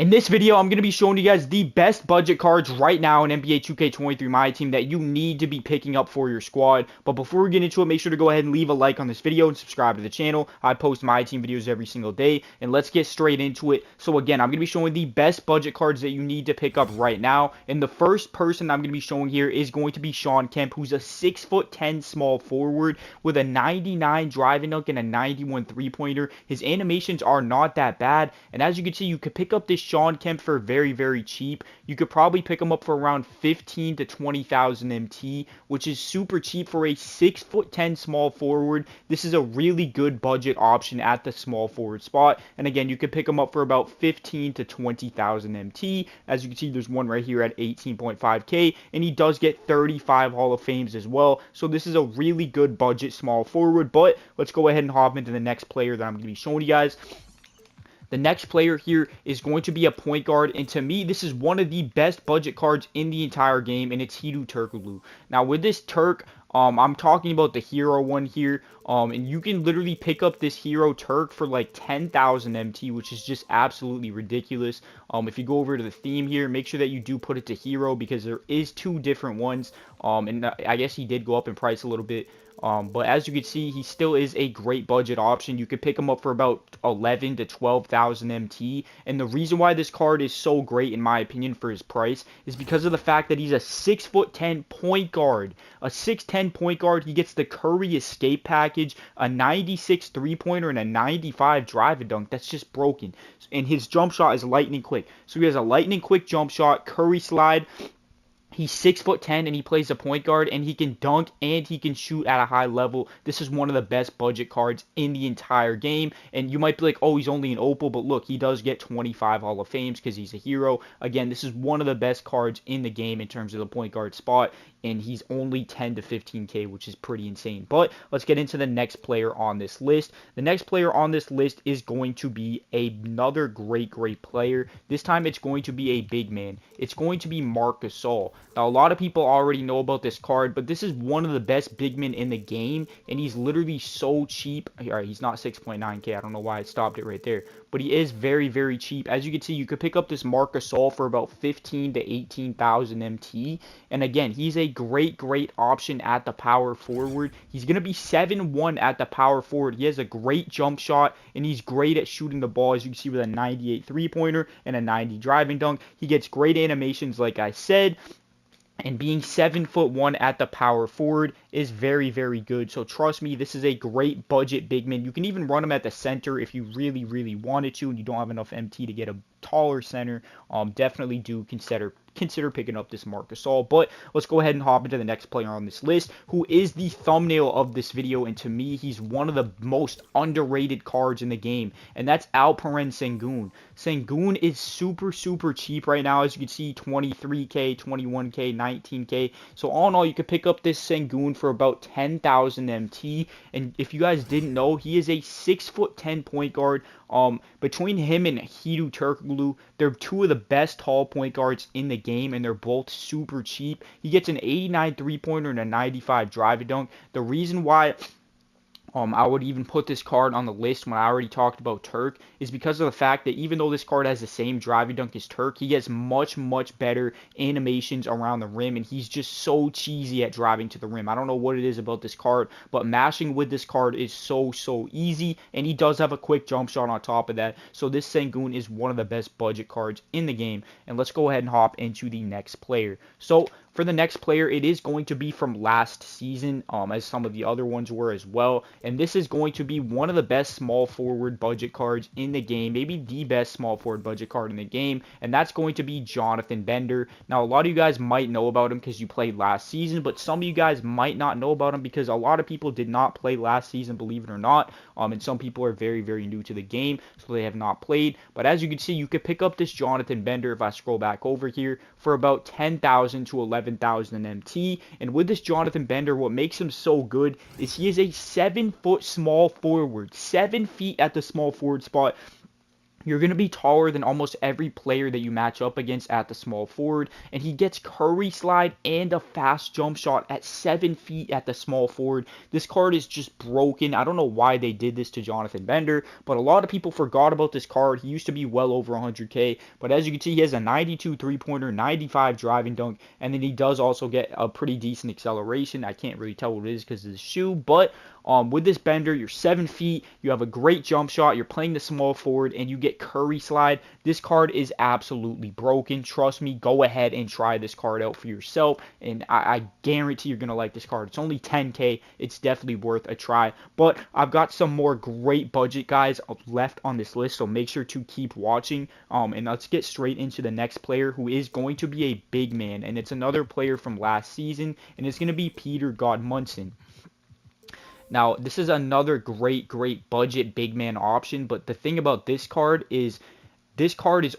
In this video, I'm going to be showing you guys the best budget cards right now in NBA 2K23 Myteam that you need to be picking up for your squad. But before we get into it, make sure to go ahead and leave a like on this video and subscribe to the channel. I post Myteam videos every single day, and let's get straight into it. So again, I'm going to be showing the best budget cards that you need to pick up right now. And the first person I'm going to be showing here is going to be Kemp, who's a 6'10" small forward with a 99 driving dunk and a 91 three-pointer. His animations are not that bad, and as you can see, you could pick up this Kemp for very, very cheap. You could probably pick him up for around 15 to 20,000 MT, which is super cheap for a 6'10" small forward. This is a really good budget option at the small forward spot. And again, you could pick him up for about 15 to 20,000 MT. As you can see, there's one right here at 18.5K, and he does get 35 Hall of Fames as well. So this is a really good budget small forward. But let's go ahead and hop into the next player that I'm going to be showing you guys. The next player here is going to be a point guard, and to me, this is one of the best budget cards in the entire game, and it's Hiru Turkoglu. Now, with this Turk, I'm talking about the hero one here, and you can literally pick up this hero Turk for like 10,000 MT, which is just absolutely ridiculous. If you go over to the theme here, make sure that you do put it to hero, because there is two different ones, and I guess he did go up in price a little bit. But as you can see, he still is a great budget option. You could pick him up for about 11 to 12,000 MT. And the reason why this card is so great, in my opinion, for his price is because of the fact that he's a 6'10" point guard. A 6'10" point guard. He gets the Curry escape package, a 96 three-pointer, and a 95 drive and dunk. That's just broken. And his jump shot is lightning quick. So he has a lightning quick jump shot, Curry slide. He's 6'10" and he plays a point guard, and he can dunk and he can shoot at a high level. This is one of the best budget cards in the entire game. And you might be like, oh, he's only an opal, but look, he does get 25 Hall of Fames because he's a hero. Again, this is one of the best cards in the game in terms of the point guard spot, and he's only 10 to 15K, which is pretty insane. But let's get into the next player on this list. The next player on this list is going to be another great player. This time it's going to be a big man. It's going to be Marc Gasol. Now, a lot of people already know about this card, but this is one of the best big men in the game, and he's literally so cheap. All right, he's not 6.9K. I don't know why I stopped it right there, but he is very, very cheap. As you can see, you could pick up this Marc Gasol for about 15 to 18,000 MT, and again, he's a great option at the power forward. He's going to be 7'1" at the power forward. He has a great jump shot, and he's great at shooting the ball, as you can see, with a 98 three-pointer and a 90 driving dunk. He gets great animations, like I said. And being 7'1" at the power forward is very, very good. So trust me, this is a great budget big man. You can even run him at the center if you really wanted to, and you don't have enough MT to get a taller center. Definitely do consider picking up this Marc Gasol. But let's go ahead and hop into the next player on this list, who is the thumbnail of this video, and to me, he's one of the most underrated cards in the game, and that's Alperen Sengun. Sengun is super cheap right now. As you can see, 23K, 21K, 19K. So all in all, you could pick up this Sengun for about 10,000 MT. And if you guys didn't know, he is a 6'10" point guard. Between him and Hiru Turkoglu, they're two of the best tall point guards in the game, and they're both super cheap. He gets an 89 three-pointer and a 95 drive and dunk. The reason why I would even put this card on the list when I already talked about Turk is because of the fact that even though this card has the same driving dunk as Turk, he gets much better animations around the rim, and he's just so cheesy at driving to the rim. I don't know what it is about this card, but mashing with this card is so easy, and he does have a quick jump shot on top of that. So this Sengun is one of the best budget cards in the game. And let's go ahead and hop into the next player. So for the next player, it is going to be from last season, as some of the other ones were as well. And this is going to be one of the best small forward budget cards in the game, maybe the best small forward budget card in the game, and that's going to be Jonathan Bender. Now, a lot of you guys might know about him because you played last season, but some of you guys might not know about him because a lot of people did not play last season, believe it or not, and some people are very new to the game, so they have not played. But as you can see, you could pick up this Jonathan Bender, if I scroll back over here, for about 10,000 to 11,000 MT. And with this Jonathan Bender, what makes him so good is he is a 7-foot small forward, 7 feet at the small forward spot. You're going to be taller than almost every player that you match up against at the small forward, and he gets curry slide and a fast jump shot at 7 feet at the small forward. This card is just broken. I don't know why they did this to Jonathan Bender, but a lot of people forgot about this card. He used to be well over 100K, but as you can see, he has a 92 three-pointer, 95 driving dunk, and then he does also get a pretty decent acceleration. I can't really tell what it is because of the shoe, but with this Bender, you're 7 feet, you have a great jump shot, you're playing the small forward, and you get curry slide. This card is absolutely broken. Trust me, go ahead and try this card out for yourself, and I guarantee you're going to like this card. It's only 10K. It's definitely worth a try, but I've got some more great budget guys left on this list, so make sure to keep watching, and let's get straight into the next player, who is going to be a big man, and it's another player from last season, and it's going to be Peter Munson. Now, this is another great budget big man option, but the thing about this card is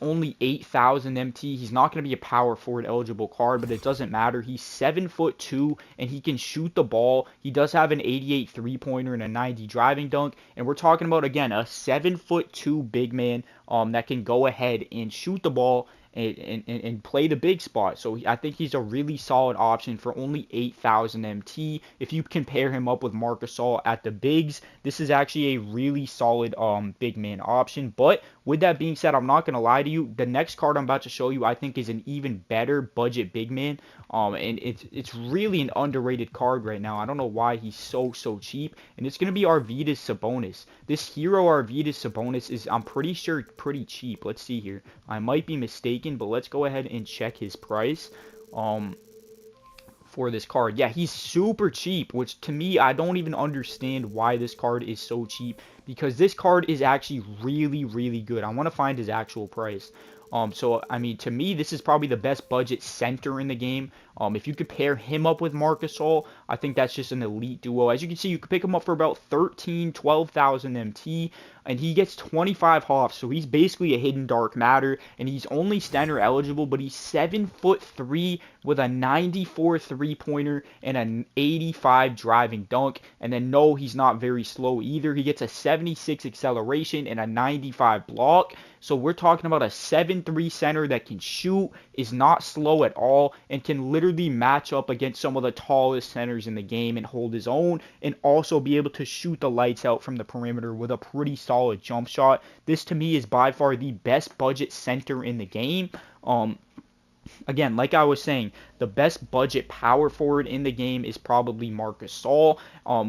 only 8,000 MT. He's not going to be a power forward eligible card, but it doesn't matter. He's 7'2", and he can shoot the ball. He does have an 88 three-pointer and a 90 driving dunk, and we're talking about, again, a 7'2" big man that can go ahead and shoot the ball and play the big spot. So I think he's a really solid option for only 8,000 MT. If you compare him up with Marc Gasol at the bigs, this is actually a really solid big man option. But with that being said, I'm not going to lie to you, the next card I'm about to show you I think is an even better budget big man. And it's really an underrated card right now. I don't know why he's so cheap, and it's going to be our Vedas Sabonis. This hero, our Vedas Sabonis, is, I'm pretty sure, pretty cheap. Let's see here. I might be mistaken, but let's go ahead and check his price for this card. Yeah, he's super cheap, which to me, I don't even understand why this card is so cheap, because this card is actually really good. I want to find his actual price. So, I mean, to me, this is probably the best budget center in the game. If you could pair him up with Marc Gasol, I think that's just an elite duo. As you can see, you could pick him up for about 12,000 MT, and he gets 25 hops, so he's basically a hidden dark matter, and he's only center eligible, but he's 7'3" with a 94 three-pointer and an 85 driving dunk, and then no, he's not very slow either. He gets a 76 acceleration and a 95 block, so we're talking about a 7'3" center that can shoot, is not slow at all, and can literally match up against some of the tallest centers in the game and hold his own, and also be able to shoot the lights out from the perimeter with a pretty solid jump shot. This to me is by far the best budget center in the game. Again, like I was saying, the best budget power forward in the game is probably Marc Gasol,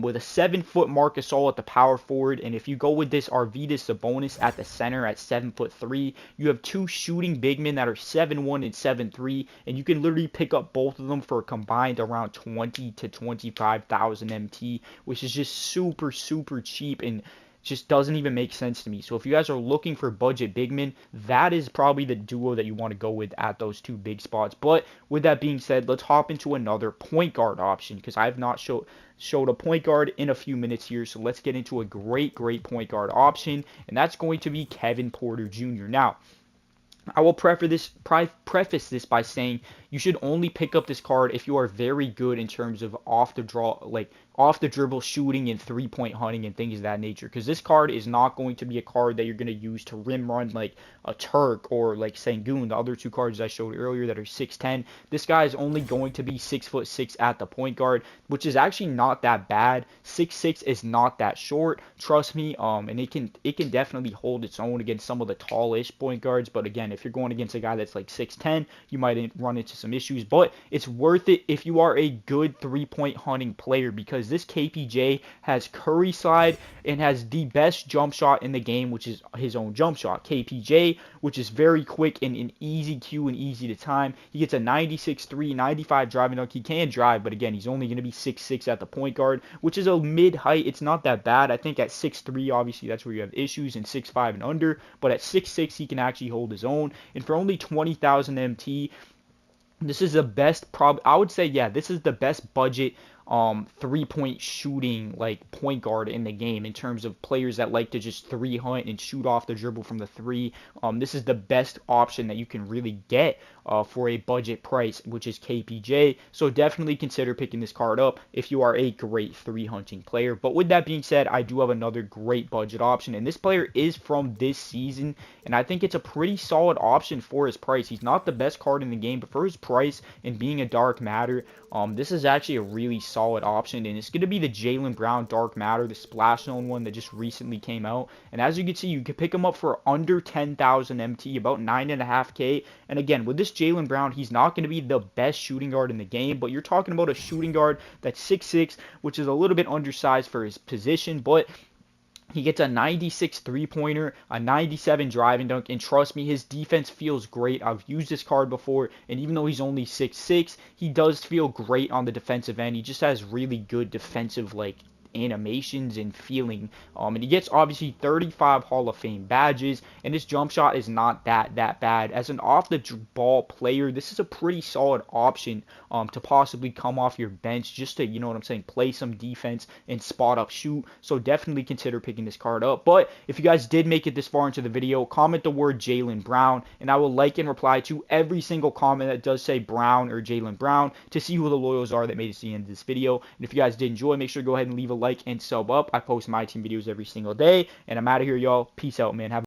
with a 7-foot Marc Gasol at the power forward, and if you go with this Vedas Sabonis at the center at 7'3", you have two shooting big men that are 7'1" and 7'3", and you can literally pick up both of them for a combined around 20 to 25,000 MT, which is just super cheap and just doesn't even make sense to me. So if you guys are looking for budget big men, that is probably the duo that you want to go with at those two big spots. But with that being said, let's hop into another point guard option, because I have not showed a point guard in a few minutes here. So let's get into a great point guard option, and that's going to be Kevin Porter Jr. Now, I will preface this by saying you should only pick up this card if you are very good in terms of off the dribble shooting and 3-point hunting and things of that nature, because this card is not going to be a card that you're going to use to rim run like a Turk or like Sengun, the other two cards I showed earlier that are 6'10". This guy is only going to be 6'6" at the point guard, which is actually not that bad. 6'6" is not that short, trust me, and it can definitely hold its own against some of the tallish point guards. But again, if you're going against a guy that's like 6'10", you might run into some issues, but it's worth it if you are a good 3-point hunting player, because this KPJ has curry slide and has the best jump shot in the game, which is his own jump shot. KPJ, which is very quick and an easy Q and easy to time. He gets a 96 3, 95 driving dunk. He can drive, but again, he's only going to be 6'6" at the point guard, which is a mid height. It's not that bad. I think at 6'3", obviously that's where you have issues, and 6'5" and under, but at 6'6", he can actually hold his own. And for only 20,000 MT, this is the best, I would say, yeah, this is the best budget three-point shooting like point guard in the game in terms of players that like to just three hunt and shoot off the dribble from the three. This is the best option that you can really get for a budget price, which is KPJ. So definitely consider picking this card up if you are a great three hunting player. But with that being said, I do have another great budget option, and this player is from this season, and I think it's a pretty solid option for his price. He's not the best card in the game, but for his price and being a dark matter, this is actually a really solid option, and it's going to be the Jalen Brown Dark Matter, the splash zone one that just recently came out. And as you can see, you can pick him up for under 10,000 MT, about 9.5K. And again, with this Jalen Brown, he's not going to be the best shooting guard in the game, but you're talking about a shooting guard that's 6'6", which is a little bit undersized for his position, but he gets a 96 three-pointer, a 97 driving dunk, and trust me, his defense feels great. I've used this card before, and even though he's only 6'6", he does feel great on the defensive end. He just has really good defensive, like, animations and feeling, and he gets obviously 35 Hall of Fame badges, and his jump shot is not that bad. As an off the ball player, this is a pretty solid option to possibly come off your bench just to, you know what I'm saying, play some defense and spot up shoot. So definitely consider picking this card up. But if you guys did make it this far into the video, comment the word Jalen Brown, and I will like and reply to every single comment that does say Brown or Jalen Brown to see who the loyals are that made it to the end of this video. And if you guys did enjoy, make sure to go ahead and leave a like and sub up. I post my team videos every single day, and I'm out of here, y'all. Peace out, man. Have